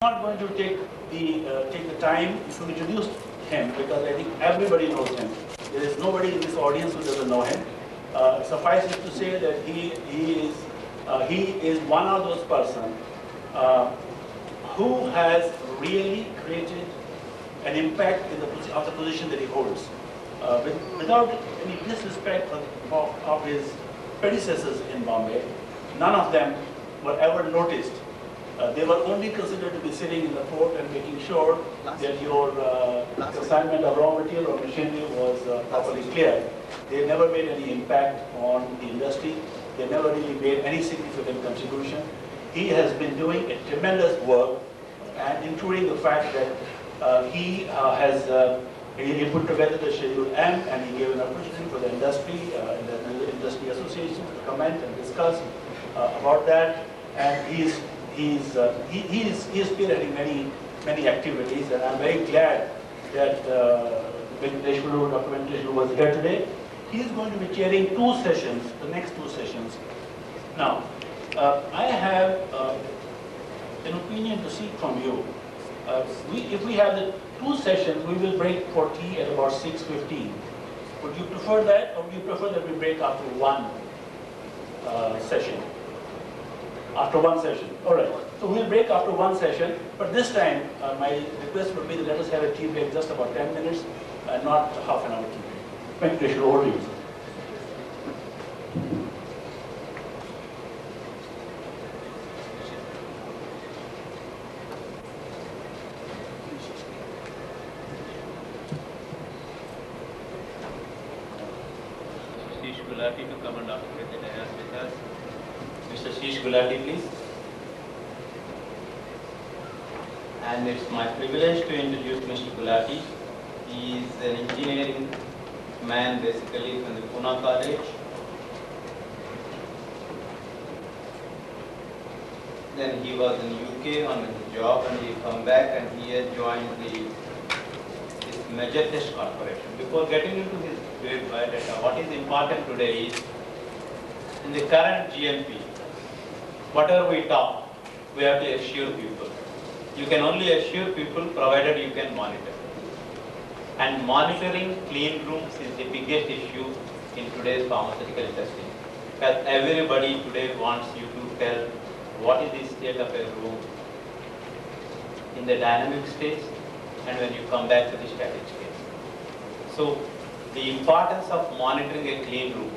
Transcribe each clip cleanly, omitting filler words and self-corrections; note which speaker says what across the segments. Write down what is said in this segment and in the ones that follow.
Speaker 1: not going to take the time to introduce him because I think everybody knows him. There is nobody in this audience who doesn't know him. Suffice it to say that he is one of those persons who has really created an impact in the position that he holds. Without any disrespect of his predecessors in Bombay, none of them were ever noticed. They were only considered to be sitting in the port and making sure that your assignment of raw material or machinery was properly cleared. They never made any impact on the industry. They never really made any significant contribution. He has been doing a tremendous work, and including the fact that he put together the Schedule M, and he gave an opportunity for the industry, the industry association to comment and discuss about that. And he is spearheading many activities, and I'm very glad that Dr. Venkateshwaru was here today. He is going to be chairing two sessions, the next two sessions. Now, I have an opinion to seek from you. If we have the two sessions, we will break for tea at about 6:15. Would you prefer that, or would you prefer that we break after one session? After one session. All right. So we'll break after one session, but this time my request would be that let us have a tea break just about 10 minutes and not half an hour tea break. Venkateshwar, over to you, sir.
Speaker 2: Sheesh Gulati to come and occupy the dais with us. Mr. Sheesh Gulati, please. And it's my privilege to introduce Mr. Gulati. He is an engineering man basically from the Pune College. Then he was in UK on his job, and he come back and he has joined this major test corporation. Before getting into his great biodata, what is important today is in the current GMP, whatever we talk, we have to assure people. You can only assure people provided you can monitor. And monitoring clean rooms is the biggest issue in today's pharmaceutical industry. Because everybody today wants you to tell what is the state of a room in the dynamic state and when you come back to the static state. So the importance of monitoring a clean room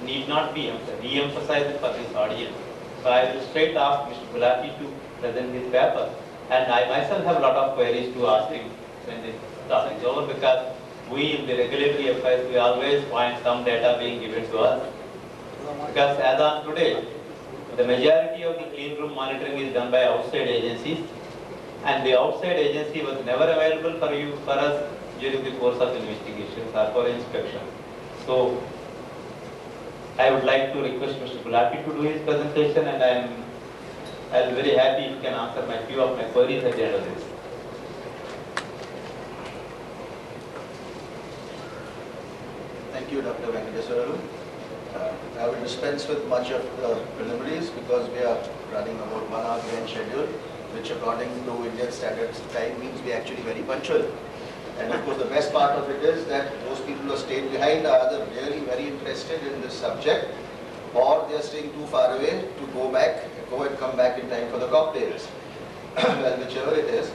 Speaker 2: need not be re-emphasized for this audience. So I will straight ask Mr. Gulati to present his paper. And I myself have a lot of queries to ask him when this topic is over, because we in the regulatory affairs, we always find some data being given to us. Because as on today, the majority of the clean room monitoring is done by outside agencies, and the outside agency was never available for us during the course of investigations or for inspection. So I would like to request Mr. Gulati to do his presentation, and I'll be very happy if you can answer my few of my queries at the end of this.
Speaker 3: Thank you, Dr. Venkateshwaru. I will dispense with much of the preliminaries because we are running about 1 hour behind schedule, which according to Indian Standard Time means we are actually very punctual. And of course the best part of it is that those people who are staying behind are either really very interested in this subject, or they are staying too far away to go and come back in time for the cocktails. Well, whichever it is.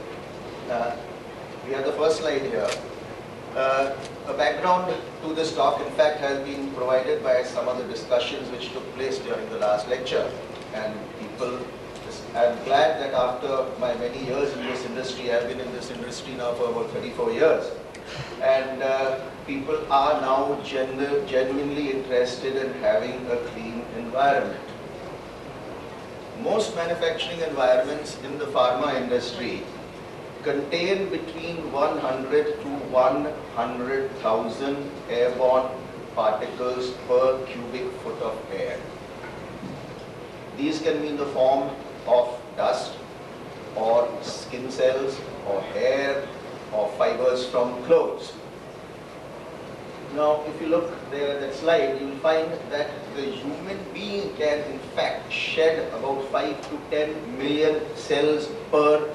Speaker 3: We have the first slide here. A background to this talk, in fact, has been provided by some of the discussions which took place during the last lecture. And I'm glad that after my many years in this industry, I've been in this industry now for about 34 years. And people are now genuinely interested in having a clean environment. Most manufacturing environments in the pharma industry contain between 100 to 100,000 airborne particles per cubic foot of air. These can be in the form of dust, or skin cells, or hair, or fibers from clothes. Now, if you look there at that slide, you will find that the human being can in fact shed about 5 to 10 million cells per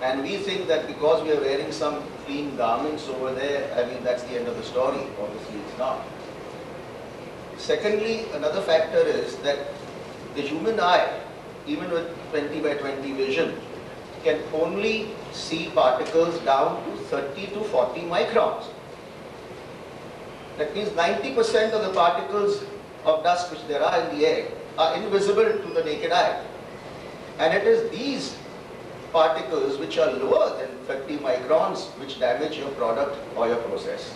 Speaker 3: And we think that because we are wearing some clean garments over there, I mean, that's the end of the story. Obviously, it's not. Secondly, another factor is that the human eye, even with 20 by 20 vision, can only see particles down to 30 to 40 microns. That means 90% of the particles of dust which there are in the air are invisible to the naked eye. And it is these particles which are lower than 30 microns which damage your product or your process.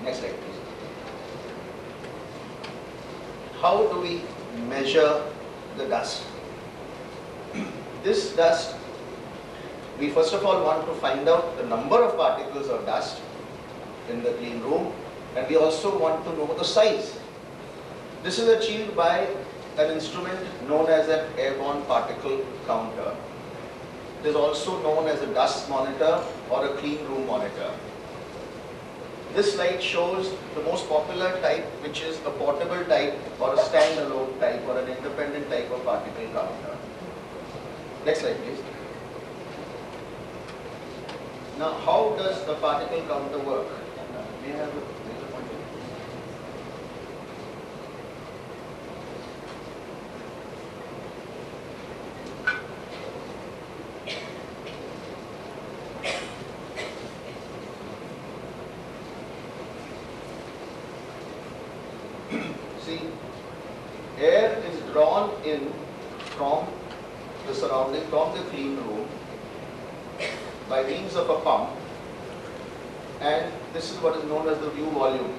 Speaker 3: Next slide, please. How do we measure the dust? This dust, we first of all want to find out the number of particles of dust in the clean room, and we also want to know the size. This is achieved by an instrument known as an airborne particle counter. It is also known as a dust monitor or a clean room monitor. This slide shows the most popular type, which is a portable type or a standalone type or an independent type of particle counter. Next slide, please. Now, how does the particle counter work? May I have a laser pointer? See, air is drawn in from the surrounding, from the clean room by means of a pump, and this is what is known as the view volume.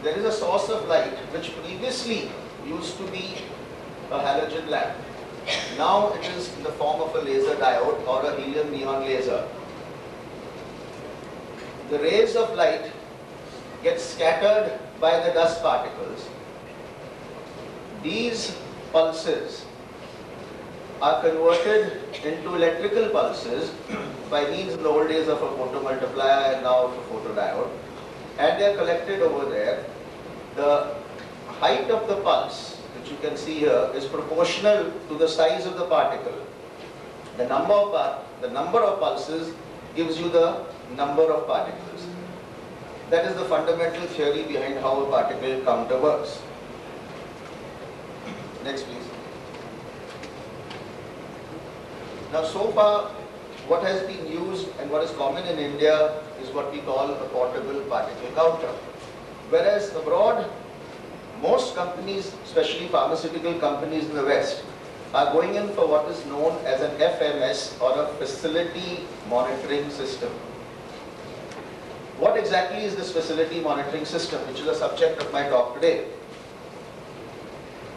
Speaker 3: There is a source of light which previously used to be a halogen lamp. Now it is in the form of a laser diode or a helium neon laser. The rays of light get scattered by the dust particles. These pulses are converted into electrical pulses by means in the old days of a photomultiplier and now of a photodiode, and they are collected over there. The height of the pulse, which you can see here, is proportional to the size of the particle. The number of pulses gives you the number of particles. That is the fundamental theory behind how a particle counter works. Next, please. Now, so far, what has been used and what is common in India is what we call a portable particle counter. Whereas abroad, most companies, especially pharmaceutical companies in the West, are going in for what is known as an FMS or a facility monitoring system. What exactly is this facility monitoring system, which is the subject of my talk today?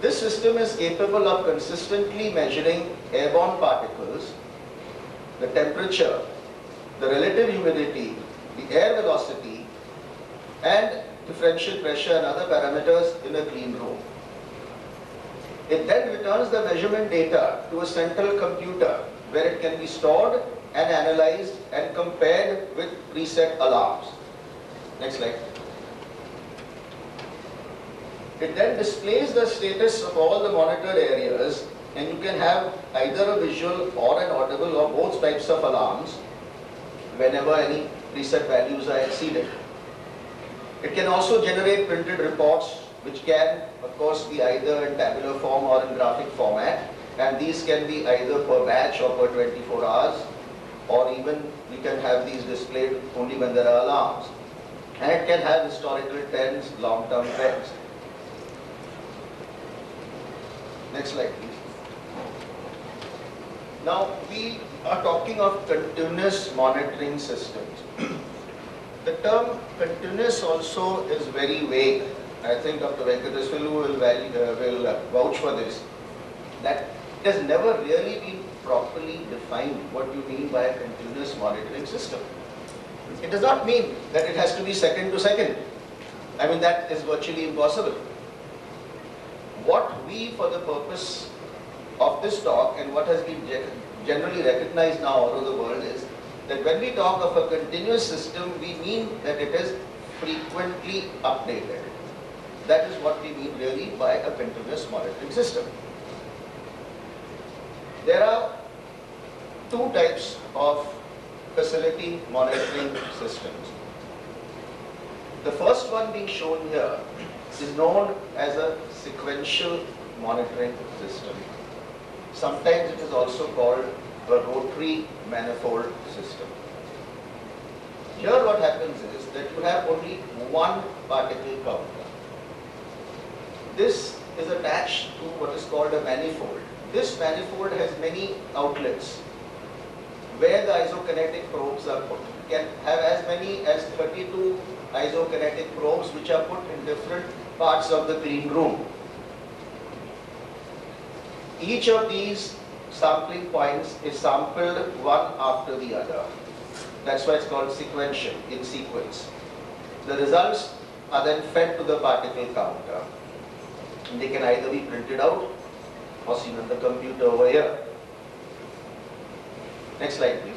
Speaker 3: This system is capable of consistently measuring airborne particles, the temperature, the relative humidity, the air velocity, and differential pressure and other parameters in a clean room. It then returns the measurement data to a central computer where it can be stored and analyzed and compared with preset alarms. Next slide. It then displays the status of all the monitored areas, and you can have either a visual or an audible or both types of alarms whenever any preset values are exceeded. It can also generate printed reports, which can, of course, be either in tabular form or in graphic format, and these can be either per batch or per 24 hours, or even we can have these displayed only when there are alarms. And it can have historical trends, long-term trends. Next slide, please. Now, we are talking of continuous monitoring systems. The term continuous also is very vague. I think Dr. Venkateswalu will vouch for this, that it has never really been properly defined what you mean by a continuous monitoring system. It does not mean that it has to be second to second. I mean, that is virtually impossible. What we, for the purpose of this talk and what has been generally recognized now all over the world, is that when we talk of a continuous system, we mean that it is frequently updated. That is what we mean really by a continuous monitoring system. There are two types of facility monitoring systems. The first one being shown here is known as a sequential monitoring system. Sometimes it is also called a rotary manifold system. Here what happens is that you have only one particle counter. This is attached to what is called a manifold. This manifold has many outlets where the isokinetic probes are put. You can have as many as 32 isokinetic probes which are put in different parts of the clean room. Each of these sampling points is sampled one after the other. That's why it's called sequential, in sequence. The results are then fed to the particle counter. And they can either be printed out or seen on the computer over here. Next slide, please.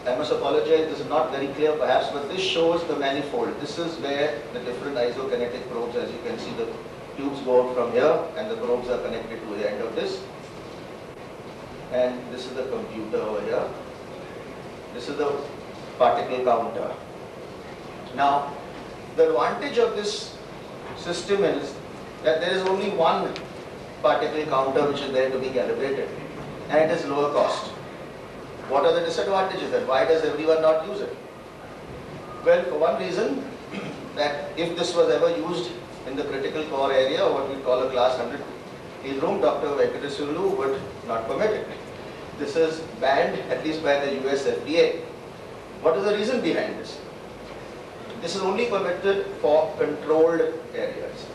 Speaker 3: I must apologize, this is not very clear perhaps, but this shows the manifold. This is where the different isokinetic probes, as you can see, the tubes go out from here and the probes are connected to the end of this. And this is the computer over here. This is the particle counter. Now, the advantage of this system is that there is only one particle counter which is there to be calibrated, and it is lower cost. What are the disadvantages and why does everyone not use it? Well, for one reason, that if this was ever used in the critical core area, what we call a class 100 clean room, Dr. Venkateswarlu would not permit it. This is banned at least by the US FDA. What is the reason behind this? This is only permitted for controlled areas.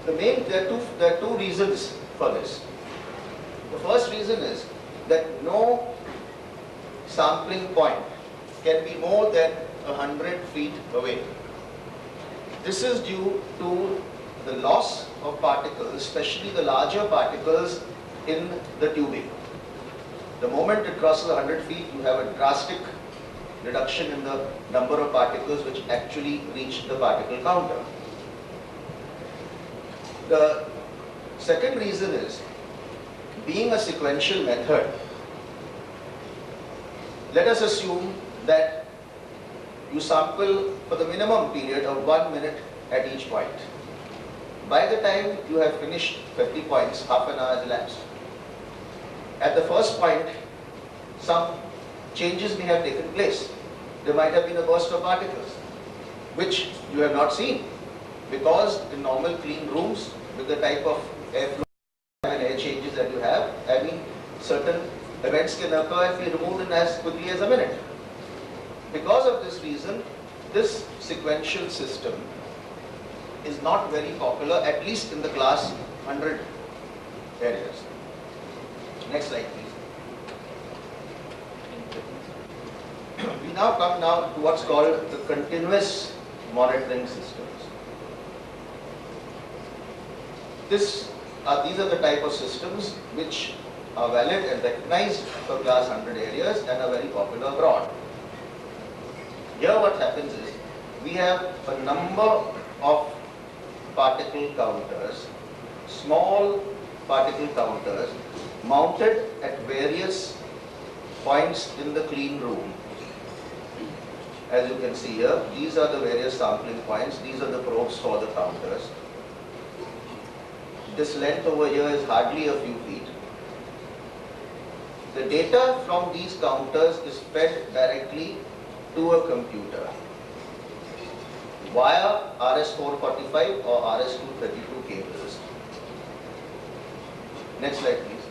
Speaker 3: There are two reasons for this. The first reason is that no sampling point can be more than 100 feet away. This is due to the loss of particles, especially the larger particles in the tubing. The moment it crosses 100 feet, you have a drastic reduction in the number of particles which actually reach the particle counter. The second reason is, being a sequential method, let us assume that you sample for the minimum period of 1 minute at each point. By the time you have finished 50 points, half an hour has elapsed. At the first point, some changes may have taken place. There might have been a burst of particles, which you have not seen, because in normal clean rooms, with the type of airflow and air changes that you have, certain events can occur and be removed in as quickly as a minute. Because of this reason, this sequential system is not very popular, at least in the class 100 areas. Next slide, please. We now come to what's called the continuous monitoring systems. These are the type of systems which are valid and recognized for class 100 areas and are very popular abroad. Here what happens is, we have a number of particle counters, small particle counters, mounted at various points in the clean room. As you can see here, these are the various sampling points, these are the probes for the counters. This length over here is hardly a few feet. The data from these counters is fed directly to a computer via RS-445 or RS-232 cables. Next slide, please.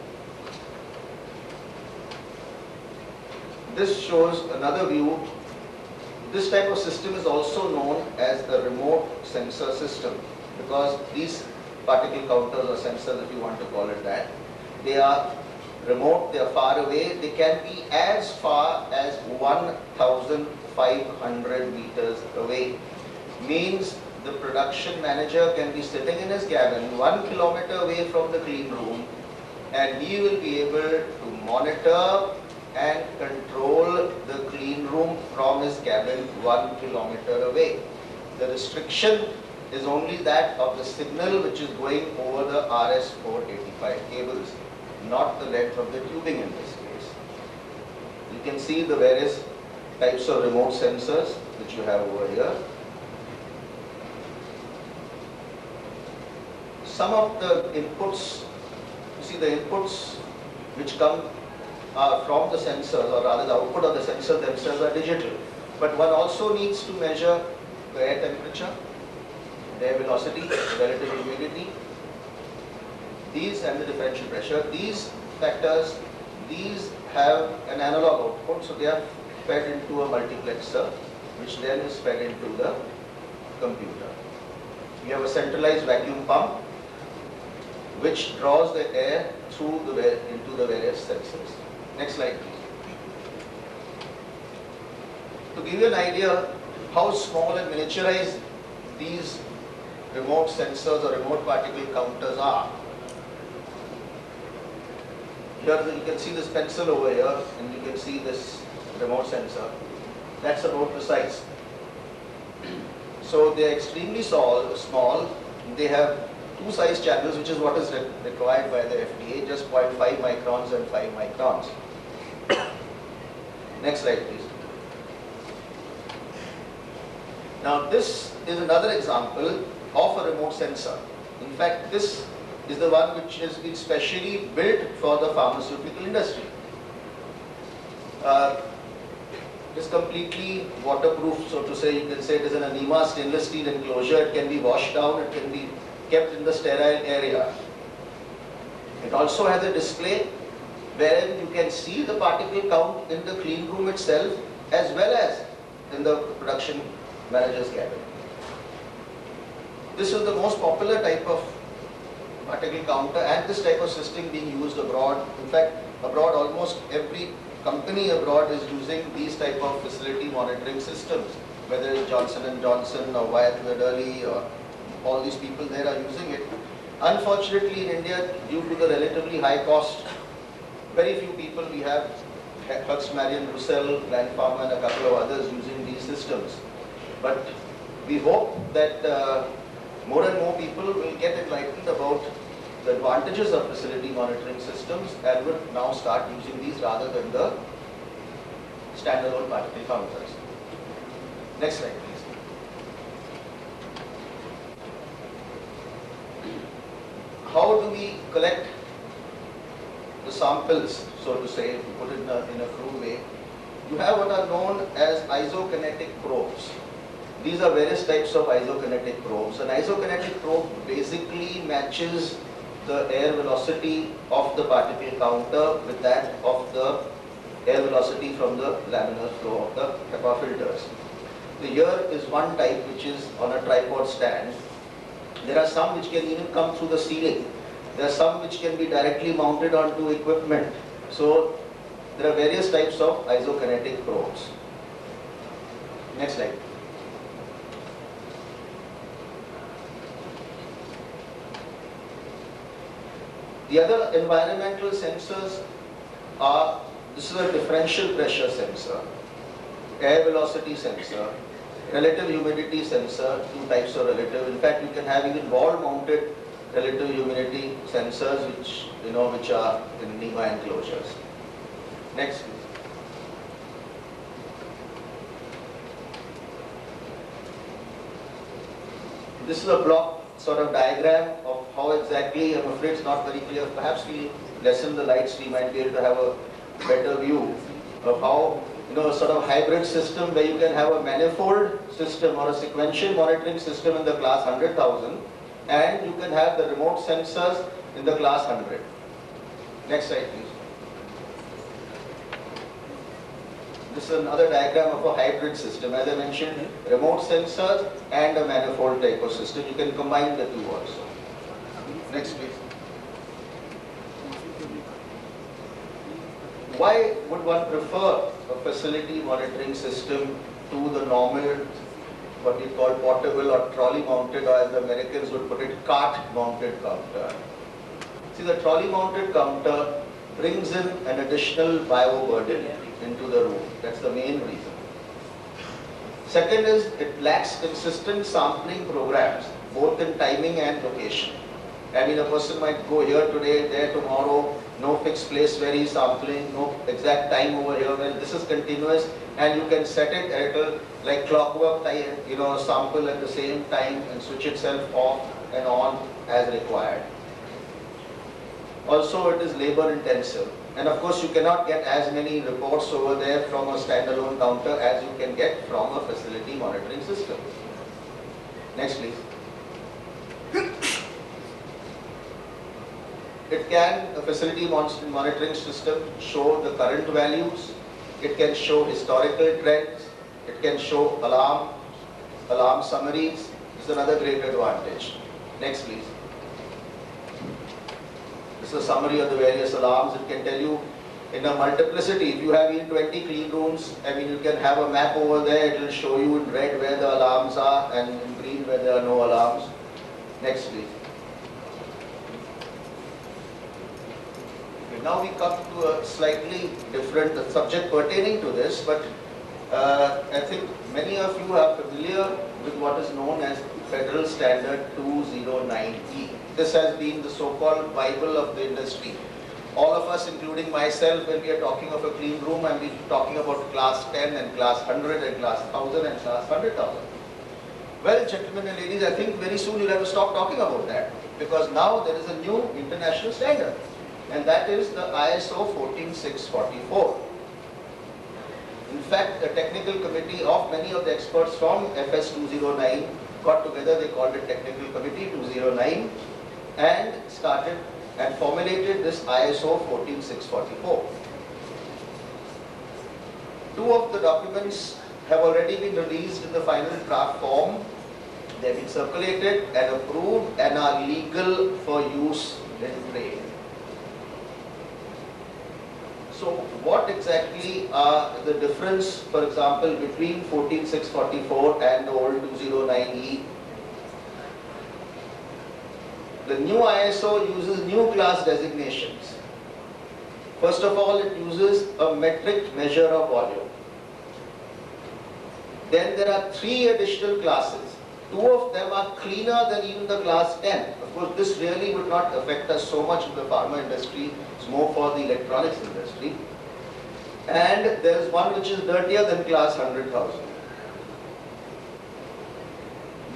Speaker 3: This shows another view. This type of system is also known as the remote sensor system, because these particle counters or sensors, if you want to call it that, they are remote, they are far away, they can be as far as 1,500 meters away. Means the production manager can be sitting in his cabin 1 kilometer away from the clean room, and he will be able to monitor and control the clean room from his cabin 1 kilometer away. The restriction is only that of the signal which is going over the RS485 cables, not the length of the tubing in this case. You can see the various types of remote sensors which you have over here. Some of the inputs, you see the inputs which come from the sensors, or rather the output of the sensor themselves are digital. But one also needs to measure the air temperature, the air velocity, the relative humidity, these and the differential pressure. These factors, these have an analog output, so they are fed into a multiplexer, which then is fed into the computer. We have a centralized vacuum pump, which draws the air through into the various sensors. Next slide, please. To give you an idea how small and miniaturized these remote sensors or remote particle counters are, here you can see this pencil over here, and you can see this remote sensor. That's about the size. So they are extremely small. They have two size channels, which is what is required by the FDA, just 0.5 microns and 5 microns. Next slide, please. Now this is another example of a remote sensor. In fact, this is the one which has been specially built for the pharmaceutical industry. It's completely waterproof, so to say. You can say it is an ANIMA stainless steel enclosure. It can be washed down, it can be kept in the sterile area. It also has a display wherein you can see the particle count in the clean room itself as well as in the production manager's cabin. This is the most popular type of particle counter, and this type of system being used abroad. In fact, abroad almost every company abroad is using these type of facility monitoring systems, whether it's Johnson & Johnson or Wyatt Wedderly or all these people there are using it. Unfortunately, in India, due to the relatively high cost, very few people we have, Hux Marion Roussel, Grand Pharma and a couple of others using these systems. But we hope that more and more people will get enlightened about the advantages of facility monitoring systems and will now start using these rather than the standalone particle counters. Next slide, please. How do we collect the samples, so to say, to put it in a crude way? You have what are known as isokinetic probes. These are various types of isokinetic probes. An isokinetic probe basically matches the air velocity of the particle counter with that of the air velocity from the laminar flow of the HEPA filters. So here is one type which is on a tripod stand. There are some which can even come through the ceiling. There are some which can be directly mounted onto equipment. So there are various types of isokinetic probes. Next slide. The other environmental sensors are, this is a differential pressure sensor, air velocity sensor, relative humidity sensor, two types of relative. In fact, you can have even wall-mounted relative humidity sensors which are in NEMA enclosures. Next, please. This is a block sort of diagram of how exactly, I'm afraid it's not very clear. Perhaps we lessen the lights, we might be able to have a better view of how, a sort of hybrid system where you can have a manifold system or a sequential monitoring system in the class 100,000, and you can have the remote sensors in the class 100. Next slide, please. This is another diagram of a hybrid system. As I mentioned, remote sensors and a manifold type of system. You can combine the two also. Next, please. Why would one prefer a facility monitoring system to the normal, what we call portable or trolley mounted, or as the Americans would put it, cart mounted counter? See, the trolley mounted counter brings in an additional bioburden into the room. That's the main reason. Second is, it lacks consistent sampling programs. both in timing and location. I mean, a person might go here today, there tomorrow, no fixed place where he's sampling, no exact time over here. Well, this is continuous, and you can set it at a like clockwork time, sample at the same time and switch itself off and on as required. Also, it is labor intensive. And of course, you cannot get as many reports over there from a standalone counter as you can get from a facility monitoring system. Next, please. A facility monitoring system show the current values, it can show historical trends, it can show alarm summaries. This is another great advantage. Next, please. This is a summary of the various alarms. It can tell you in a multiplicity. If you have in 20 clean rooms, I mean, you can have a map over there. It will show you in red where the alarms are and in green where there are no alarms. Next, please. Okay, now we come to a slightly different subject pertaining to this, but I think many of you are familiar with what is known as Federal Standard 209E. This has been the so-called Bible of the industry. All of us, including myself, when we are talking of a clean room, and we're talking about class 10 and class 100 and class 1000 and class 100,000. Well, gentlemen and ladies, I think very soon you'll have to stop talking about that, because now there is a new international standard, and that is the ISO 14644. In fact, the technical committee of many of the experts from FS 209 got together, they called it Technical Committee 209, and started and formulated this ISO 14644. Two of the documents have already been released in the final draft form. They have been circulated and approved and are legal for use in trade. So what exactly are the difference, for example, between 14644 and the old 209E? The new ISO uses new class designations. First of all, it uses a metric measure of volume. Then there are 3 additional classes. 2 of them are cleaner than even the class 10. Of course, this really would not affect us so much in the pharma industry. It's more for the electronics industry. And there is one which is dirtier than class 100,000.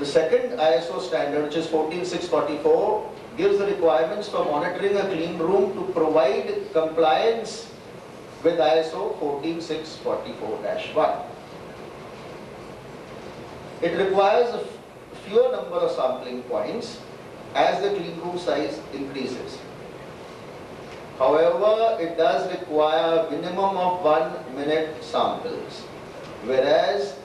Speaker 3: The second ISO standard, which is 14644, gives the requirements for monitoring a clean room to provide compliance with ISO 14644-1. It requires a fewer number of sampling points as the clean room size increases. However, it does require a minimum of 1 minute samples, whereas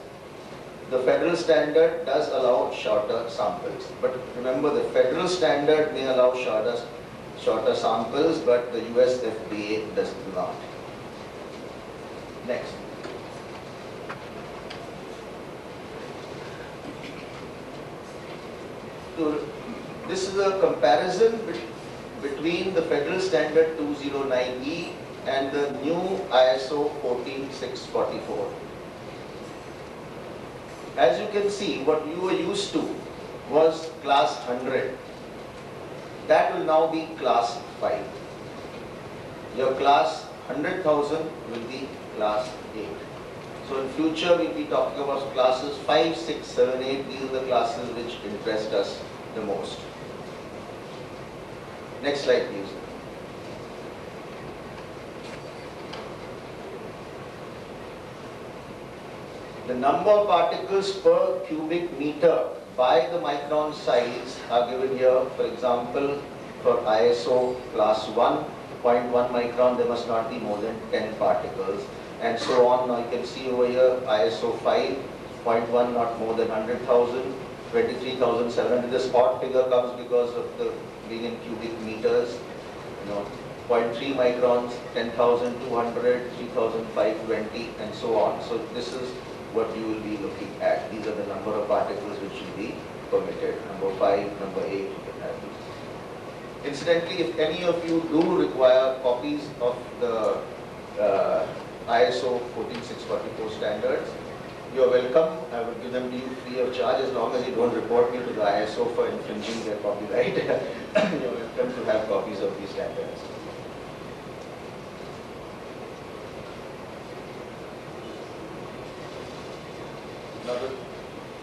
Speaker 3: the federal standard does allow shorter samples. But remember, the federal standard may allow shorter samples, but the US FDA does not. Next. This is a comparison between the federal standard 209E and the new ISO 14644. As you can see, what you were used to was class 100. That will now be class 5. Your class 100,000 will be class 8. So in future we'll be talking about classes 5, 6, 7, 8. These are the classes which interest us the most. Next slide, please. The number of particles per cubic meter by the micron size are given here. For example, for ISO class 1, 0.1 micron, there must not be more than 10 particles, and so on. Now you can see over here ISO 5, 0.1 not more than 100,000, 23,700. This odd figure comes because of the being in cubic meters. 0.3 microns, 10,200, 3,520, and so on. So this is what you will be looking at. These are the number of particles which will be permitted. Number 5, number 8, you can have these. Incidentally, if any of you do require copies of the ISO 14644 standards, you're welcome. I will give them to you free of charge as long as you don't report me to the ISO for infringing their copyright. You're welcome to have copies of these standards. Now the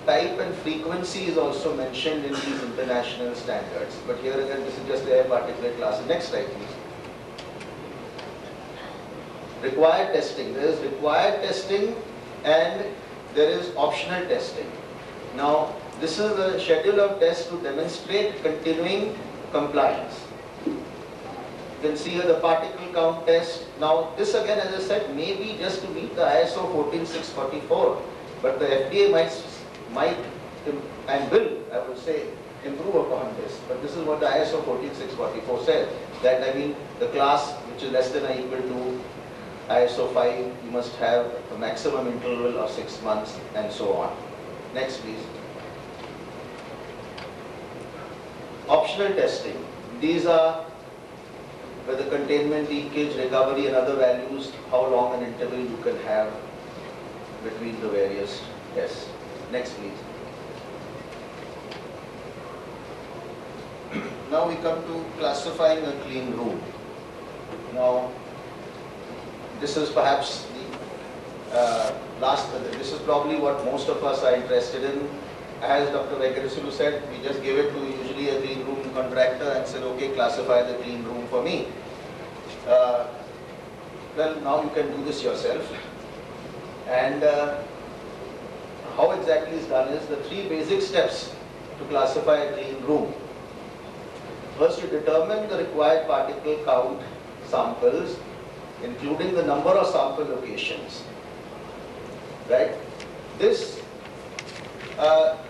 Speaker 3: type and frequency is also mentioned in these international standards. But here again, this is just their particular class. Next slide, please. Required testing. There is required testing and there is optional testing. Now, this is the schedule of tests to demonstrate continuing compliance. You can see here the particle count test. Now, this again, as I said, may be just to meet the ISO 14644, but the FDA might and will, I would say, improve upon this. But this is what the ISO 14644 says. That I mean, the class which is less than or equal to ISO 5, you must have a maximum interval of 6 months and so on. Next, please. Optional testing. These are where the containment, leakage, recovery and other values, how long an interval you can have between the various tests. Next, please. Now we come to classifying a clean room. Now, this is perhaps the this is probably what most of us are interested in. As Dr. Venkateswaru said, we just give it to usually a clean room contractor and said, okay, classify the clean room for me. Well, now you can do this yourself. And how exactly is done is the 3 basic steps to classify a clean room. First, you determine the required particle count samples, including the number of sample locations, right? This,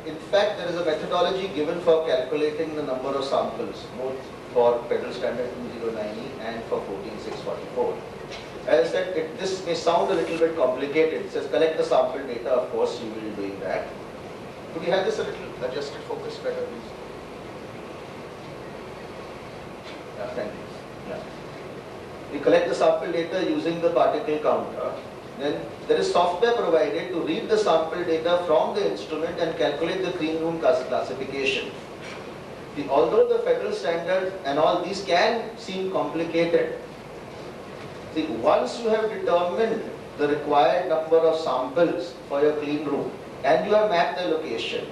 Speaker 3: in fact, there is a methodology given for calculating the number of samples, both for Federal Standard 2090 and for 14644. As I said, this may sound a little bit complicated. It says collect the sample data, of course you will be doing that. Could we have this a little adjusted focus better, please? Yeah, thank you. Yeah. We collect the sample data using the particle counter. Then there is software provided to read the sample data from the instrument and calculate the clean room classification. Although the federal standard and all these can seem complicated, see, once you have determined the required number of samples for your clean room and you have mapped the location,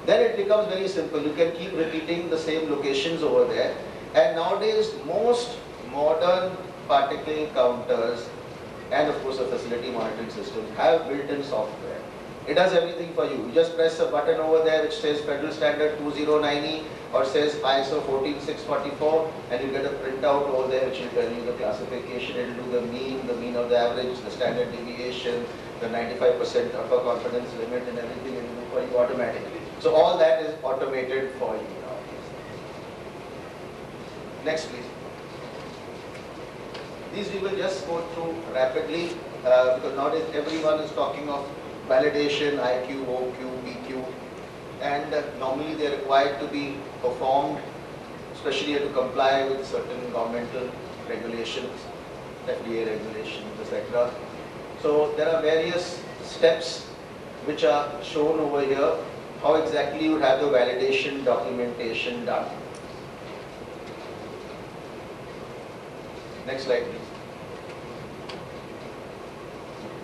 Speaker 3: then it becomes very simple. You can keep repeating the same locations over there. And nowadays, most modern particle counters and of course the facility monitoring systems have built-in software. It does everything for you. You just press a button over there which says Federal Standard 2090 or says ISO 14644 and you get a printout over there which will tell you the classification. It will do the mean of the average, the standard deviation, the 95% upper confidence limit and everything it will do for you automatically. So all that is automated for you now. Next, please. These we will just go through rapidly because nowadays everyone is talking of validation, IQ, OQ, PQ, and normally they are required to be performed, especially to comply with certain governmental regulations, FDA regulations, etc. So there are various steps which are shown over here, how exactly you have the validation documentation done. Next slide, please.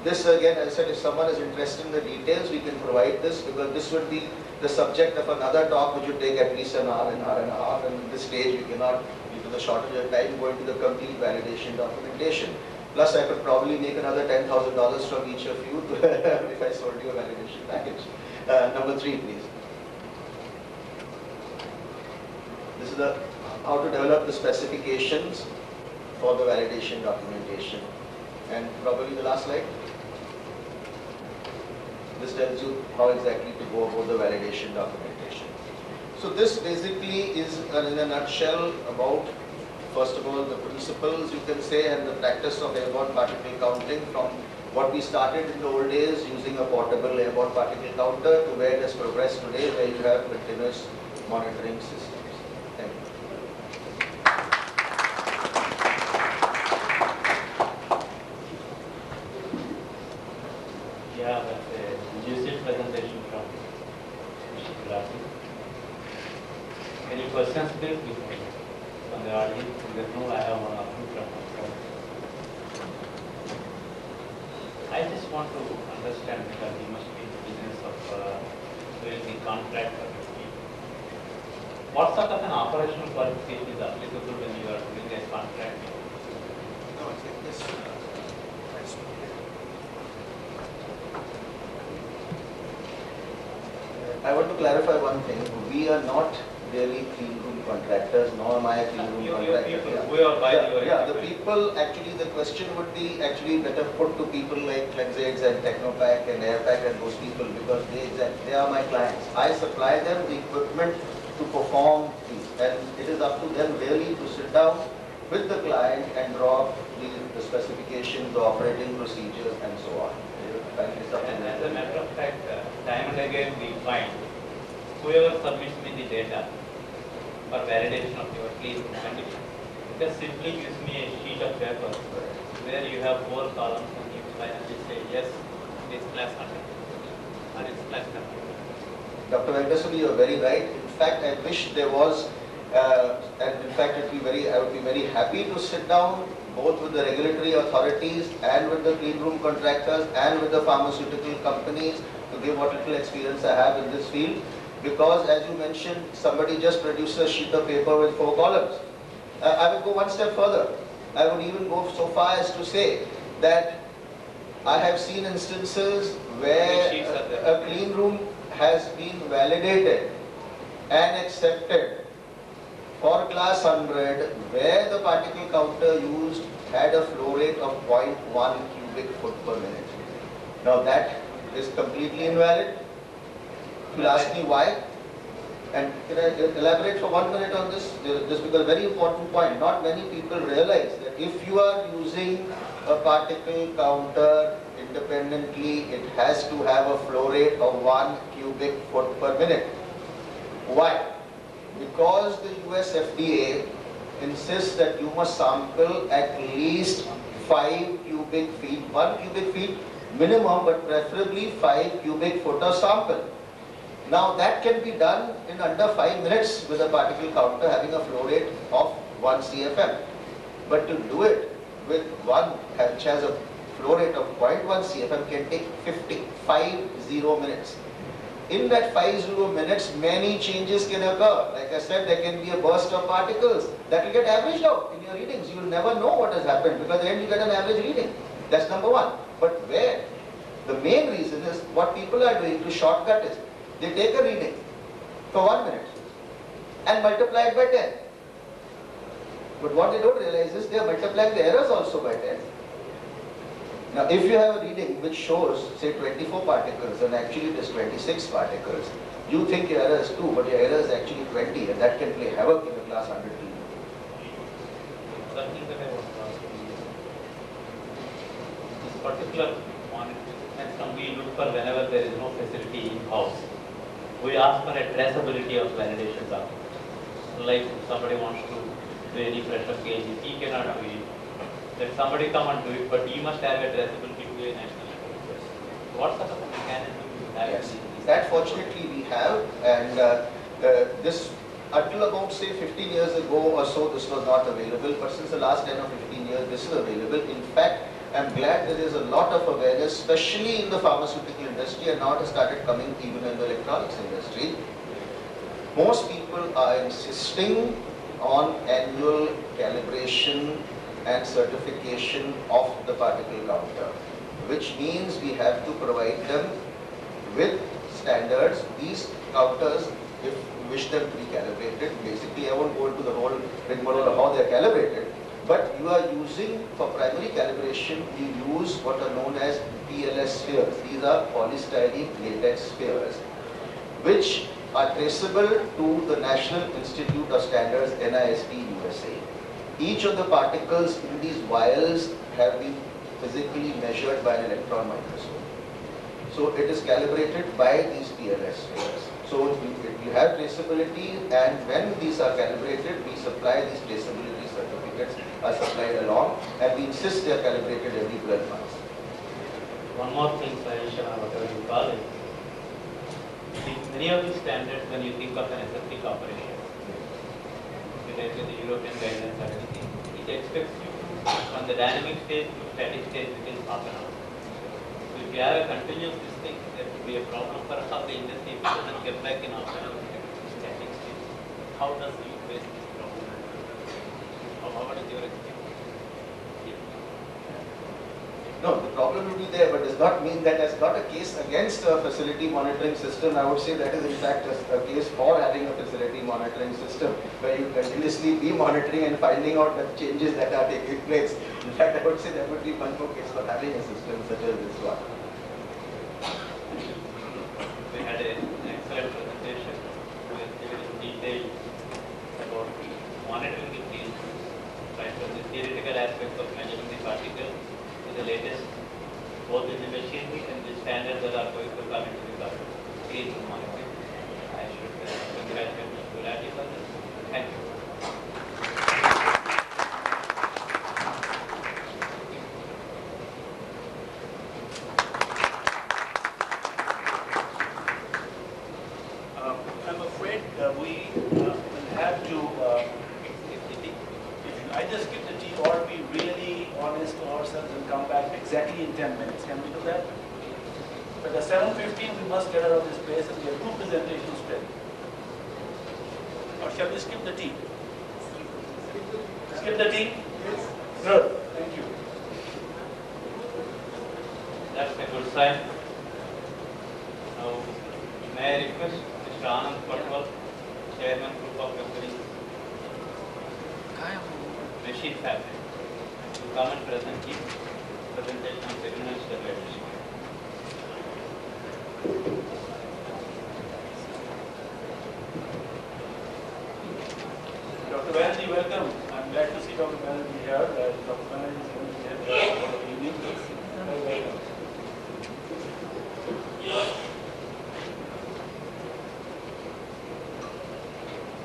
Speaker 3: This again, as I said, if someone is interested in the details, we can provide this because this would be the subject of another talk which would take at least an hour and a half, and at this stage we cannot, due to the shortage of time, go into the complete validation documentation. Plus I could probably make another $10,000 from each of you if I sold you a validation package. Number 3, please. This is how to develop the specifications for the validation documentation. And probably the last slide. This tells you how exactly to go about the validation documentation. So this basically is in a nutshell about, first of all, the principles you can say and the practice of airborne particle counting from what we started in the old days using a portable airborne particle counter to where it has progressed today where you have continuous monitoring systems. Thank you.
Speaker 4: Yeah, but
Speaker 2: from the audience. There's no, I have one or two from myself. I just want to understand, because you must be in the business of doing the contract for the people. What sort of an operational qualification is applicable when you are doing a contract?
Speaker 3: I want to clarify one thing. We are not really clean room contractors, nor am I a clean room
Speaker 2: Your
Speaker 3: contractor.
Speaker 2: people
Speaker 3: Yeah.
Speaker 2: who are buying your
Speaker 3: Yeah, the
Speaker 2: equipment.
Speaker 3: people, actually the question would be actually better put to people like Flexaids and Technopack and Airpack and those people, because they are my clients. I supply them the equipment to perform these, and it is up to them really to sit down with the client and draw the specifications, the operating procedures and so on. It's up to
Speaker 2: And
Speaker 3: them.
Speaker 2: as a matter of fact, time and again we find whoever submits me the data for validation of your clean room condition, just simply gives me a sheet of paper where you have 4 columns and you finally say, yes, it's class 100 or it's class 100.
Speaker 3: Dr. Venkateswara, you are very right. In fact, I wish there was, and in fact, I would be very happy to sit down both with the regulatory authorities and with the clean room contractors and with the pharmaceutical companies to give what little experience I have in this field. Because as you mentioned, somebody just produces a sheet of paper with 4 columns. I will go one step further. I would even go so far as to say that I have seen instances where
Speaker 2: Which sheets are there?
Speaker 3: a clean room has been validated and accepted for class 100 where the particle counter used had a flow rate of 0.1 cubic foot per minute. Now that is completely invalid. You'll ask me why? And can I elaborate for 1 minute on this? This is a very important point. Not many people realize that if you are using a particle counter independently, it has to have a flow rate of 1 cubic foot per minute. Why? Because the US FDA insists that you must sample at least 5 cubic feet, 1 cubic feet minimum, but preferably 5 cubic foot of sample. Now that can be done in under 5 minutes with a particle counter having a flow rate of 1 CFM. But to do it with one which has a flow rate of 0.1 CFM can take 50 minutes. In that 50 minutes, many changes can occur. Like I said, there can be a burst of particles that will get averaged out in your readings. You will never know what has happened because then you get an average reading. That's number one. But where? The main reason is what people are doing to shortcut is they take a reading for 1 minute and multiply it by 10. But what they don't realize is they are multiplying the errors also by 10. Now, if you have a reading which shows, say, 24 particles and actually it is 26 particles, you think your error is 2, but your error is actually 20, and that can play havoc in a class 100 team.
Speaker 2: Something that I want to ask you, this particular monitoring, and we look for whenever there is no facility in-house. We ask for a traceability of validation documents. Like if somebody wants to do any pressure gauges, he cannot do it. Let somebody come and do it, but he must have a traceability to a national level. What sort of a mechanism do you have?
Speaker 3: Yes, that fortunately we have, and this until about say 15 years ago or so this was not available, but since the last 10 or 15 years this is available. In fact, I'm glad there is a lot of awareness, especially in the pharmaceutical industry, and now it has started coming even in the electronics industry. Most people are insisting on annual calibration and certification of the particle counter, which means we have to provide them with standards. These counters, if you wish them to be calibrated, basically I won't go into the whole rigmarole of how they are calibrated, but you are using, for primary calibration, you use what are known as PLS spheres. These are polystyrene latex spheres, which are traceable to the National Institute of Standards, NIST, USA. Each of the particles in these vials have been physically measured by an electron microscope. So it is calibrated by these PLS spheres. So you have traceability, and when these are calibrated, we supply these traceability certificates are supplied along, and we insist they are calibrated every 12 months.
Speaker 2: One more thing, Sarisha, whatever you call it. Many of these standards, when you think of an aseptic operation, it state with the European guidelines or anything. It expects you to, from the dynamic stage to static stage within half an hour. So if you have a continuous this thing, there could be a problem for how the industry if it doesn't get back in half an hour to static stage. How does you face this problem? What is your experience?
Speaker 3: No, the problem will be there, but does not mean that as not a case against a facility monitoring system. I would say that is in fact a case for having a facility monitoring system where you continuously be monitoring and finding out the changes that are taking place. In fact, I would say that would be one more case for having a system such as this one.
Speaker 2: We had an excellent presentation with very detail about monitoring the field, right from the theoretical aspects of measuring the particles to the latest, both in the machinery and the standards that are going to come into the field monitoring. I should congratulate Mr. Gulati for this. Thank you.
Speaker 1: I'm afraid we will have to, I just skip the tea or be really honest to ourselves and come back exactly in 10 minutes. Can we do that? But at 7:15 we must get out of this place and we have two presentations still. Or shall we skip the tea? Skip the tea? Yes. Good. Thank you.
Speaker 2: That's a good sign. Now, may I request Mr. Anand Patwal, Chairman Group of Companies, Machine Fabric, to come and present his presentation on terminal sterilization.
Speaker 1: Dr. Banerjee, welcome. I'm glad to see Dr. Banerjee here. Dr. Banerjee is going to be here for the evening. Very welcome.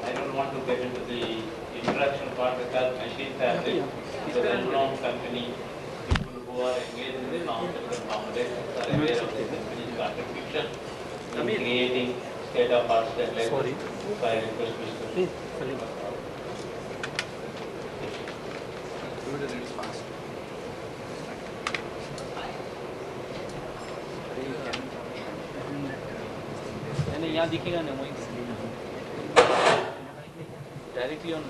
Speaker 2: I don't want to get into the introduction part because Machine Fabric is a well-known company. People who are engaged in the pharmaceutical formulations are aware of the company's contribution in creating state-of-art sterilizers. So I request Mr.
Speaker 4: नहीं यहाँ दिखेगा ना वहीं directly on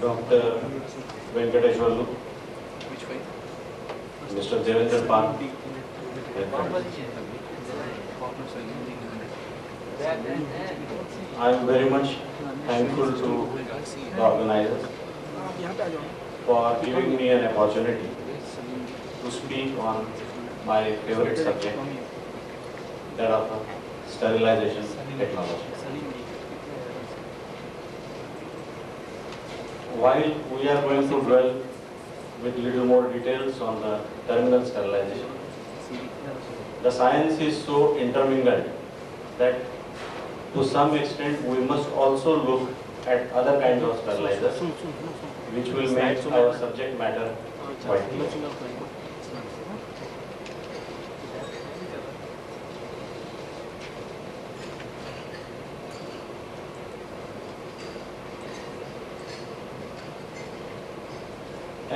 Speaker 5: Dr. Venkateshwarlu, Mr. Devendra Pan, I am very much thankful to the organizers for giving me an opportunity to speak on my favorite subject, that of sterilization technology. While we are going to dwell with little more details on the terminal sterilization, the science is so intermingled that to some extent we must also look at other kinds of sterilizers which will make our subject matter quite clear.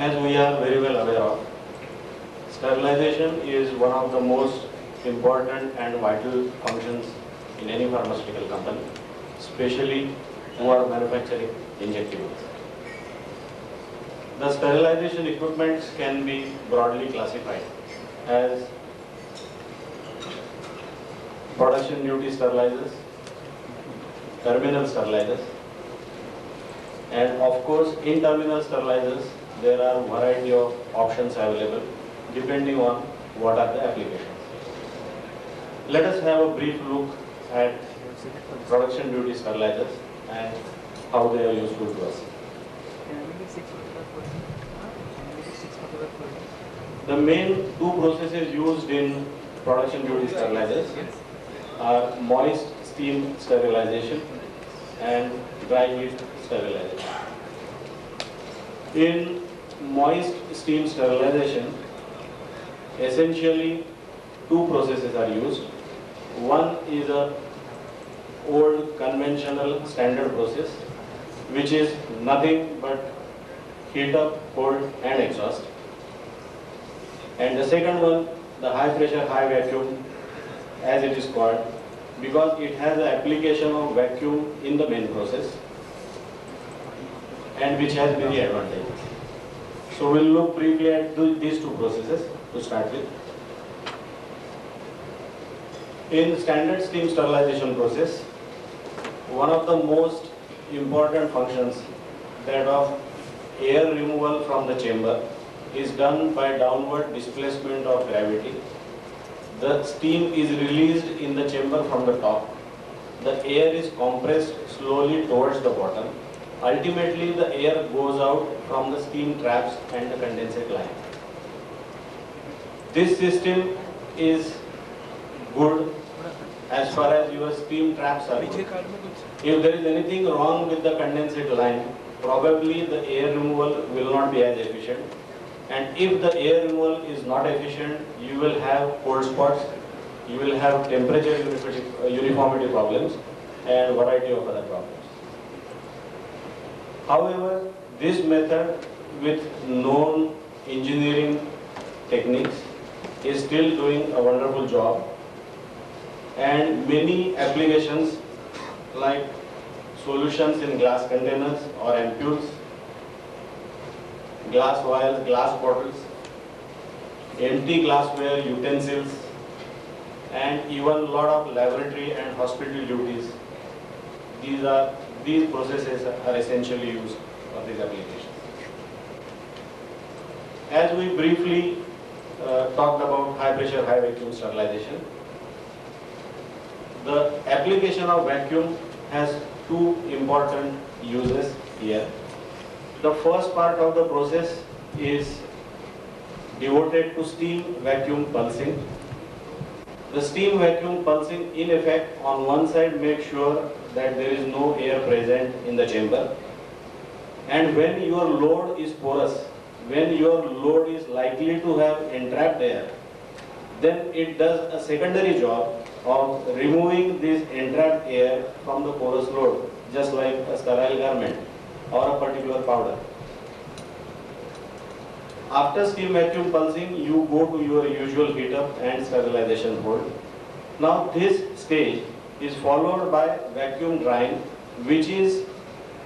Speaker 5: As we are very well aware of, sterilization is one of the most important and vital functions in any pharmaceutical company, especially who are manufacturing injectables. The sterilization equipments can be broadly classified as production duty sterilizers, terminal sterilizers, and of course in terminal sterilizers there are a variety of options available depending on what are the applications. Let us have a brief look at production duty sterilizers and how they are useful to us. The main two processes used in production duty sterilizers are moist steam sterilization and dry heat sterilization. In moist steam sterilization, essentially two processes are used. One is a old conventional standard process, which is nothing but heat up, hold and exhaust. And the second one, the high pressure, high vacuum, as it is called, because it has the application of vacuum in the main process and which has many advantages. So we'll look briefly at these two processes to start with. In standard steam sterilization process, one of the most important functions, that of air removal from the chamber, is done by downward displacement of gravity. The steam is released in the chamber from the top. The air is compressed slowly towards the bottom. Ultimately, the air goes out from the steam traps and the condensate line. This system is good as far as your steam traps are good. If there is anything wrong with the condensate line, probably the air removal will not be as efficient. And if the air removal is not efficient, you will have cold spots, you will have temperature uniformity problems and variety of other problems. However, this method with known engineering techniques is still doing a wonderful job, and many applications like solutions in glass containers or ampoules, glass vials, glass bottles, empty glassware utensils, and even a lot of laboratory and hospital duties. These processes are essentially used for these applications. As we briefly talked about high pressure, high vacuum sterilization, the application of vacuum has two important uses here. The first part of the process is devoted to steam vacuum pulsing. The steam vacuum pulsing, in effect, on one side makes sure that there is no air present in the chamber. And when your load is porous, when your load is likely to have entrapped air, then it does a secondary job of removing this entrapped air from the porous load, just like a sterile garment or a particular powder. After steam vacuum pulsing, you go to your usual heat up and sterilization hold. Now this stage is followed by vacuum drying, which is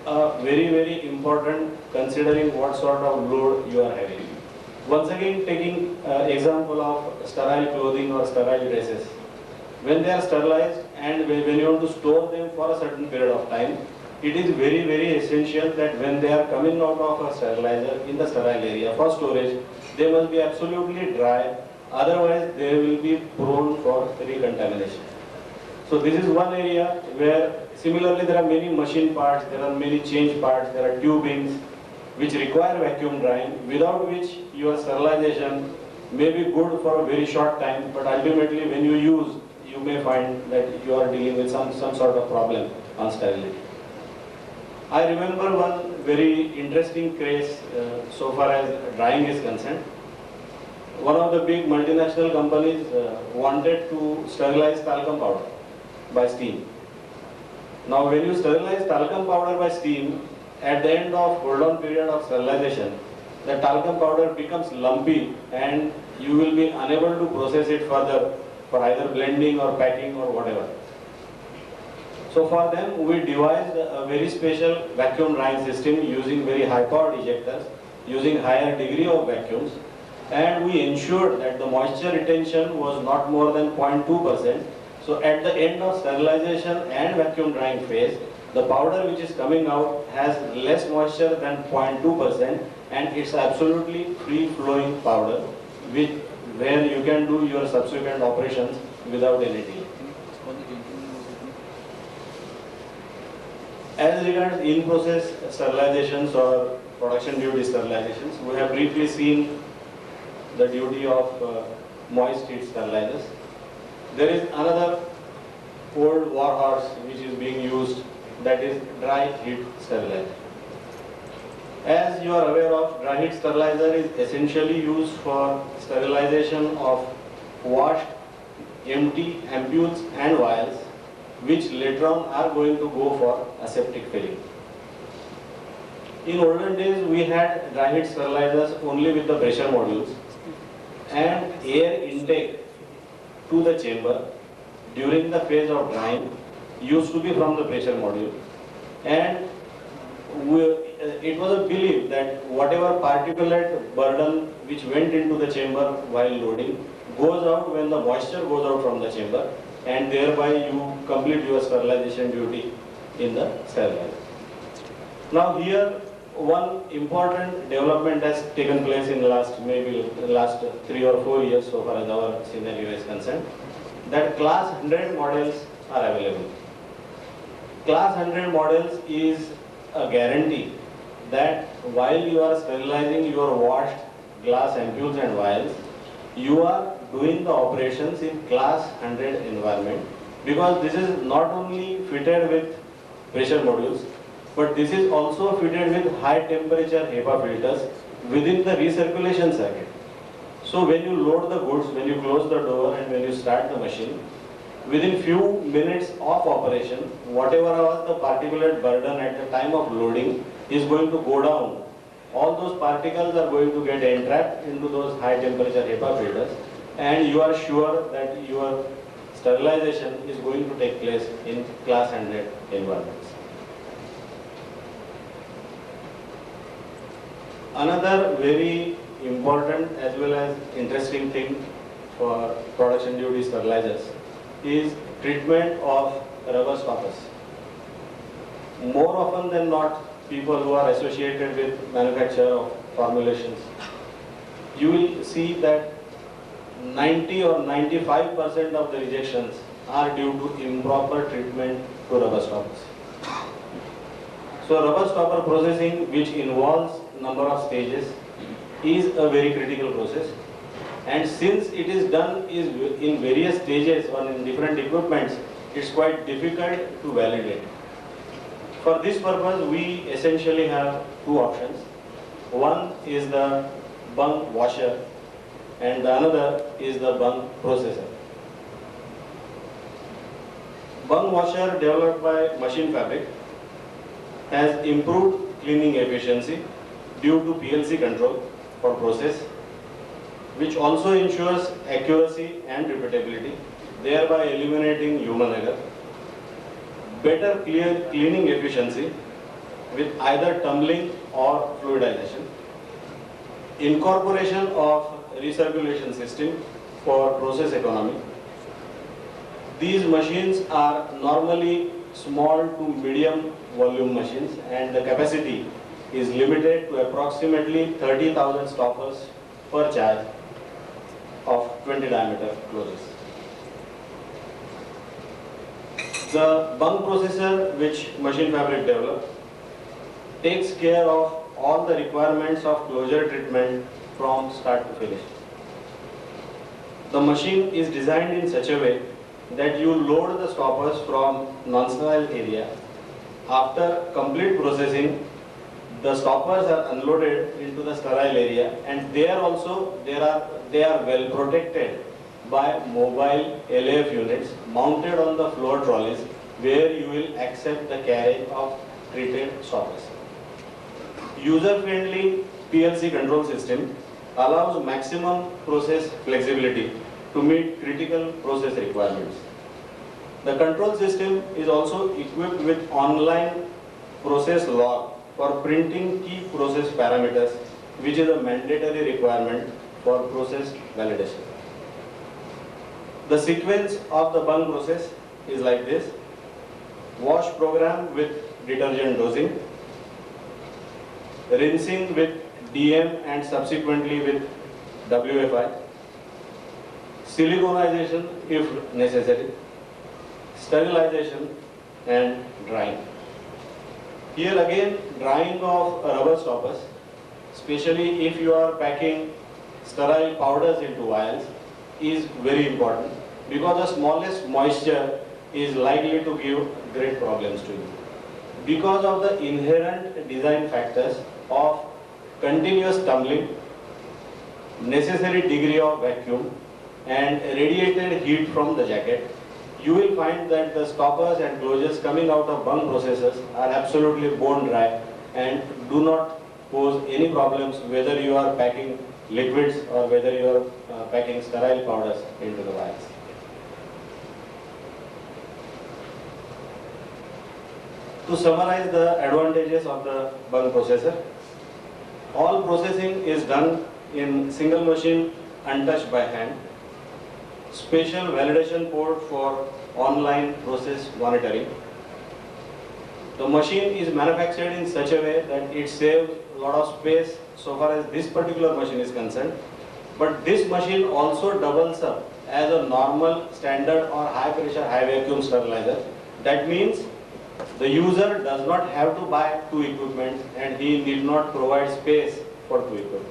Speaker 5: very, very important considering what sort of load you are having. Once again, taking example of sterile clothing or sterile dresses. When they are sterilized and when you want to store them for a certain period of time, it is very, very essential that when they are coming out of a sterilizer in the sterile area for storage, they must be absolutely dry, otherwise they will be prone for recontamination. So this is one area where similarly there are many machine parts, there are many change parts, there are tubings which require vacuum drying, without which your sterilization may be good for a very short time, but ultimately when you use, you may find that you are dealing with some sort of problem on sterility. I remember one very interesting case so far as drying is concerned. One of the big multinational companies wanted to sterilize talcum powder by steam. Now when you sterilize talcum powder by steam, at the end of hold-on period of sterilization, the talcum powder becomes lumpy and you will be unable to process it further for either blending or packing or whatever. So for them, we devised a very special vacuum drying system using very high powered ejectors, using higher degree of vacuums, and we ensured that the moisture retention was not more than 0.2%. So at the end of sterilization and vacuum drying phase, the powder which is coming out has less moisture than 0.2%, and it's absolutely free flowing powder where you can do your subsequent operations without any delay. As regards in-process sterilizations or production duty sterilizations, we have briefly seen the duty of moist heat sterilizers. There is another old warhorse which is being used, that is dry heat sterilizer. As you are aware of, dry heat sterilizer is essentially used for sterilization of washed, empty ampoules and vials which later on are going to go for aseptic filling. In olden days, we had dry heat sterilizers only with the pressure modules, and air intake to the chamber during the phase of drying used to be from the pressure module. And it was a belief that whatever particulate burden which went into the chamber while loading goes out when the moisture goes out from the chamber, and thereby you complete your sterilization duty in the sterilizer. Now here one important development has taken place in last 3 or 4 years so far as our scenario is concerned, that class 100 models are available. Class 100 models is a guarantee that while you are sterilizing your washed glass ampoules and vials, you are doing the operations in class 100 environment, because this is not only fitted with pressure modules, but this is also fitted with high temperature HEPA filters within the recirculation circuit. So when you load the goods, when you close the door and when you start the machine, within few minutes of operation, whatever was the particulate burden at the time of loading is going to go down. All those particles are going to get entrapped into those high temperature HEPA filters, and you are sure that your sterilization is going to take place in class 100 environments. Another very important as well as interesting thing for production duty sterilizers is treatment of rubber stoppers. More often than not, people who are associated with manufacture of formulations, you will see that 90 or 95% of the rejections are due to improper treatment to rubber stoppers. So rubber stopper processing, which involves number of stages, is a very critical process, and since it is done in various stages or in different equipments, it's quite difficult to validate. For this purpose, we essentially have two options. One is the bung washer and the another is the bung processor. Bung washer, developed by Machine Fabric, has improved cleaning efficiency due to PLC control for process, which also ensures accuracy and repeatability, thereby eliminating human error. Better cleaning efficiency with either tumbling or fluidization. Incorporation of recirculation system for process economy. These machines are normally small to medium volume machines, and the capacity is limited to approximately 30,000 stoppers per charge of 20 diameter closes. The bung processor, which Machine Fabric developed, takes care of all the requirements of closure treatment from start to finish. The machine is designed in such a way that you load the stoppers from non-sterile area. After complete processing, the stoppers are unloaded into the sterile area, and there also they are well protected by mobile LAF units mounted on the floor trolleys, where you will accept the carriage of treated stoppers. User-friendly PLC control system allows maximum process flexibility to meet critical process requirements. The control system is also equipped with online process log for printing key process parameters, which is a mandatory requirement for process validation. The sequence of the bung process is like this: wash program with detergent dosing, rinsing with DM and subsequently with WFI, siliconization if necessary, sterilization and drying. Here again, drying of rubber stoppers, especially if you are packing sterile powders into vials, is very important, because the smallest moisture is likely to give great problems to you. Because of the inherent design factors of continuous tumbling, necessary degree of vacuum and radiated heat from the jacket, you will find that the stoppers and closures coming out of bung processors are absolutely bone dry and do not pose any problems whether you are packing liquids or whether you are packing sterile powders into the vials. To summarize the advantages of the bung processor, all processing is done in single machine untouched by hand. Special validation port for online process monitoring. The machine is manufactured in such a way that it saves a lot of space so far as this particular machine is concerned. But this machine also doubles up as a normal standard or high pressure, high vacuum sterilizer. That means the user does not have to buy two equipment and he need not provide space for two equipments.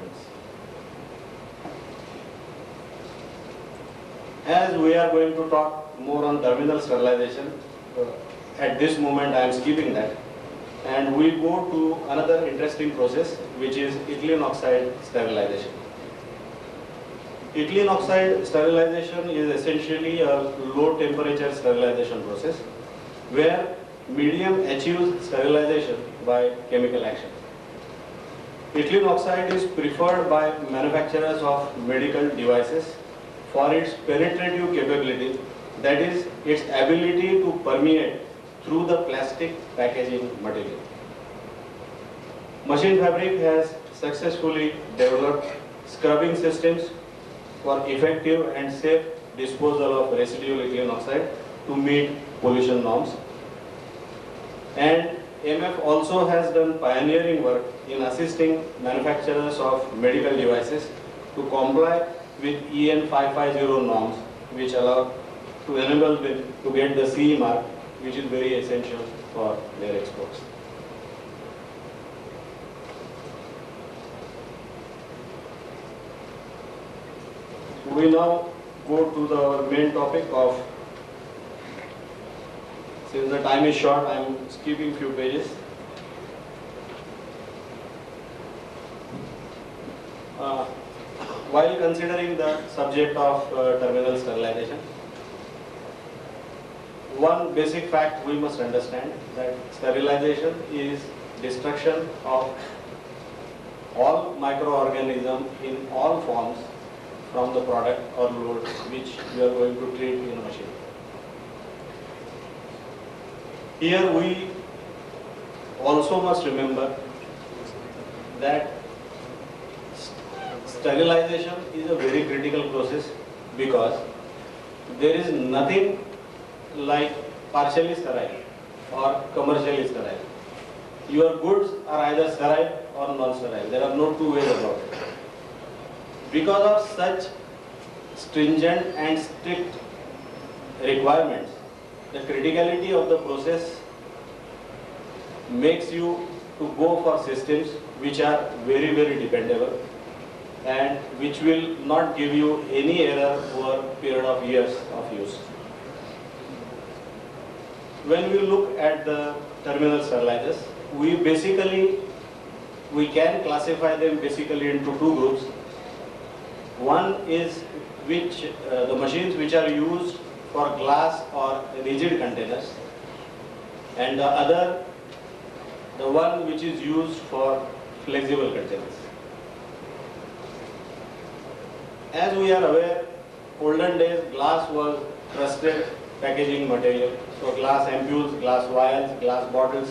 Speaker 5: As we are going to talk more on terminal sterilization, at this moment I am skipping that, and we go to another interesting process, which is ethylene oxide sterilization. Ethylene oxide sterilization is essentially a low temperature sterilization process where medium achieves sterilization by chemical action. Ethylene oxide is preferred by manufacturers of medical devices for its penetrative capability, that is, its ability to permeate through the plastic packaging material. Machine Fabric has successfully developed scrubbing systems for effective and safe disposal of residual ethylene oxide to meet pollution norms. And MF also has done pioneering work in assisting manufacturers of medical devices to comply with EN 550 norms, which allow to enable them to get the CE mark, which is very essential for their exports. We now go to our main topic of, since the time is short, I am skipping few pages. While considering the subject of terminal sterilization, one basic fact we must understand that sterilization is destruction of all microorganisms in all forms from the product or load which you are going to treat in a machine. Here we also must remember that sterilization is a very critical process because there is nothing like partially sterile or commercially sterile. Your goods are either sterile or non-sterile. There are no two ways about it. Because of such stringent and strict requirements, the criticality of the process makes you to go for systems which are very, very dependable and which will not give you any error over a period of years of use. When we look at the terminal sterilizers, we can classify them basically into two groups. One is the machines which are used for glass or rigid containers, and the other, the one which is used for flexible containers. As we are aware, olden days glass was trusted packaging material. So glass ampoules, glass vials, glass bottles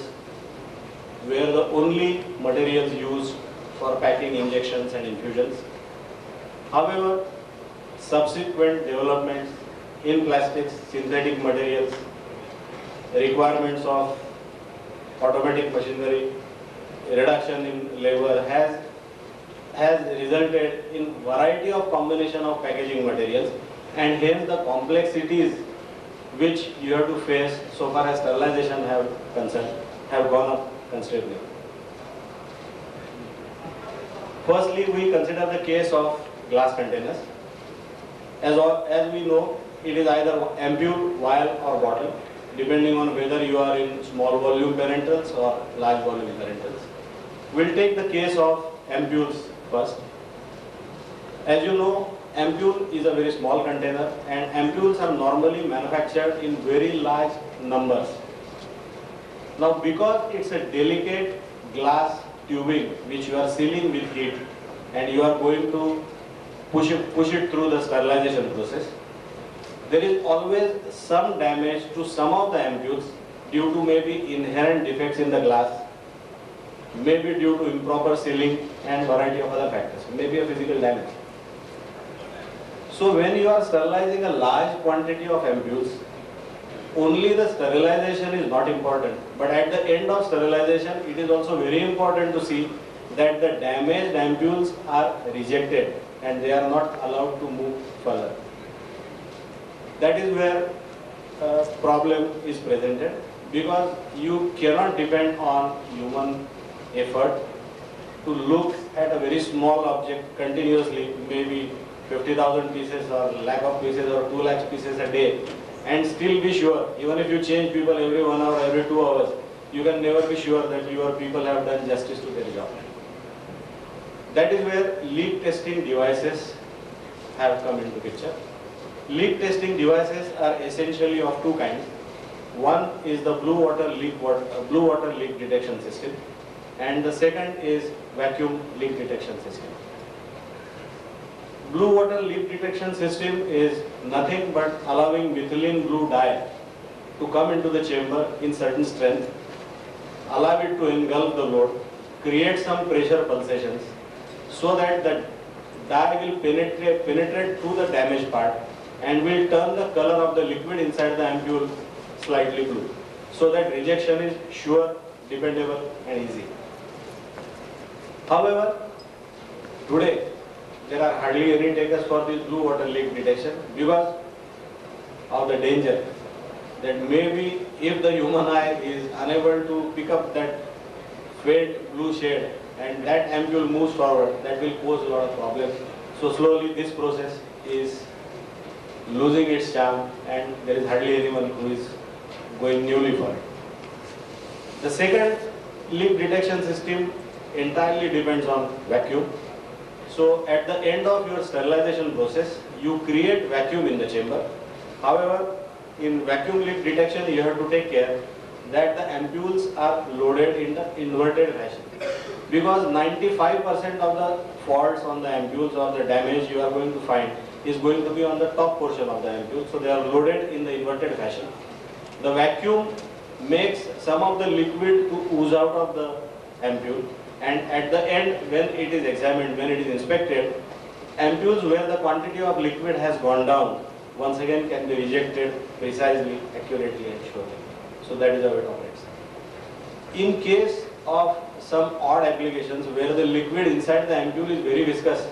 Speaker 5: were the only materials used for packing injections and infusions. However, subsequent developments in plastics, synthetic materials, requirements of automatic machinery, reduction in labor has resulted in variety of combination of packaging materials, and hence the complexities which you have to face so far as sterilization have gone up considerably. Firstly, we consider the case of glass containers. As we know, it is either ampule, vial or bottle, depending on whether you are in small volume parenterals or large volume parenterals. We'll take the case of ampules first. As you know, ampule is a very small container, and ampules are normally manufactured in very large numbers. Now, because it's a delicate glass tubing which you are sealing with heat, and you are going to push it through the sterilization process, there is always some damage to some of the ampules due to maybe inherent defects in the glass, maybe due to improper sealing and variety of other factors, maybe a physical damage. So when you are sterilizing a large quantity of ampules, only the sterilization is not important, but at the end of sterilization, it is also very important to see that the damaged ampules are rejected and they are not allowed to move further. That is where a problem is presented, because you cannot depend on human effort to look at a very small object continuously, maybe 50,000 pieces or lakh of pieces or 2 lakh pieces a day, and still be sure, even if you change people every 1 hour, every 2 hours, you can never be sure that your people have done justice to their job. That is where leak testing devices have come into picture. Leak testing devices are essentially of two kinds. One is the blue water leak detection system, and the second is vacuum leak detection system. Blue water leak detection system is nothing but allowing methylene blue dye to come into the chamber in certain strength, allow it to engulf the load, create some pressure pulsations, so that the dye will penetrate through the damaged part and will turn the color of the liquid inside the ampule slightly blue, so that rejection is sure, dependable and easy. However, today there are hardly any takers for this blue water leak detection because of the danger that maybe if the human eye is unable to pick up that faint blue shade and that ampule moves forward, that will pose a lot of problems. So slowly this process is losing its charm and there is hardly anyone who is going newly for it. The second leak detection system entirely depends on vacuum. So at the end of your sterilization process, you create vacuum in the chamber. However, in vacuum leak detection, you have to take care that the ampules are loaded in the inverted fashion, because 95% of the faults on the ampules or the damage you are going to find is going to be on the top portion of the ampule, so they are loaded in the inverted fashion. The vacuum makes some of the liquid to ooze out of the ampule, and at the end, when it is examined, when it is inspected, ampules where the quantity of liquid has gone down once again can be rejected precisely, accurately and surely. So that is how it operates. In case of some odd applications where the liquid inside the ampule is very viscous,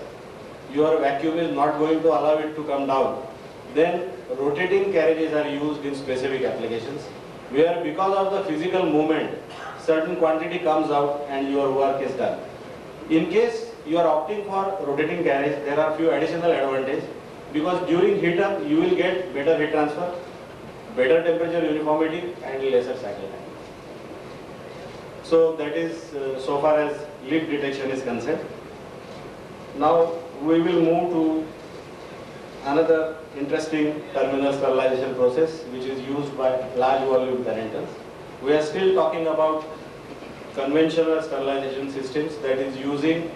Speaker 5: your vacuum is not going to allow it to come down, then rotating carriages are used in specific applications where because of the physical movement, certain quantity comes out and your work is done. In case you are opting for rotating carriage, there are few additional advantages, because during heat up you will get better heat transfer, better temperature uniformity and lesser cycle time. So that is so far as leak detection is concerned. Now we will move to another interesting terminal sterilization process which is used by large volume parentals. We are still talking about conventional sterilization systems, that is using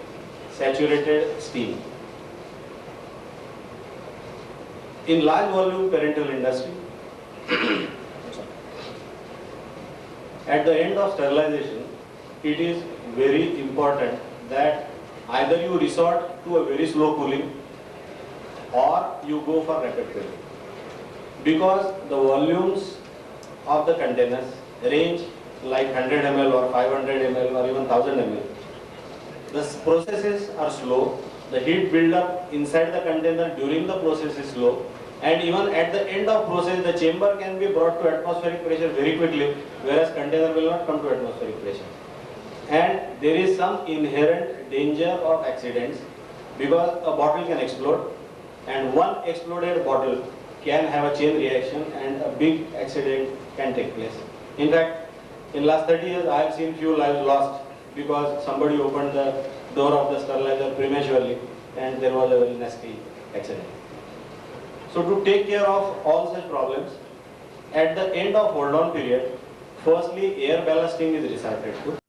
Speaker 5: saturated steam. In large volume parental industry, at the end of sterilization, it is very important that either you resort to a very slow cooling or you go for rapid cooling, because the volumes of the containers range like 100 ml or 500 ml or even 1000 ml. The processes are slow, the heat build-up inside the container during the process is slow, and even at the end of process the chamber can be brought to atmospheric pressure very quickly, whereas container will not come to atmospheric pressure. And there is some inherent danger of accidents, because a bottle can explode and one exploded bottle can have a chain reaction and a big accident can take place. In fact, in last 30 years I have seen few lives lost because somebody opened the door of the sterilizer prematurely and there was a very nasty HNI. So to take care of all such problems, at the end of hold on period, firstly air ballasting is resorted to.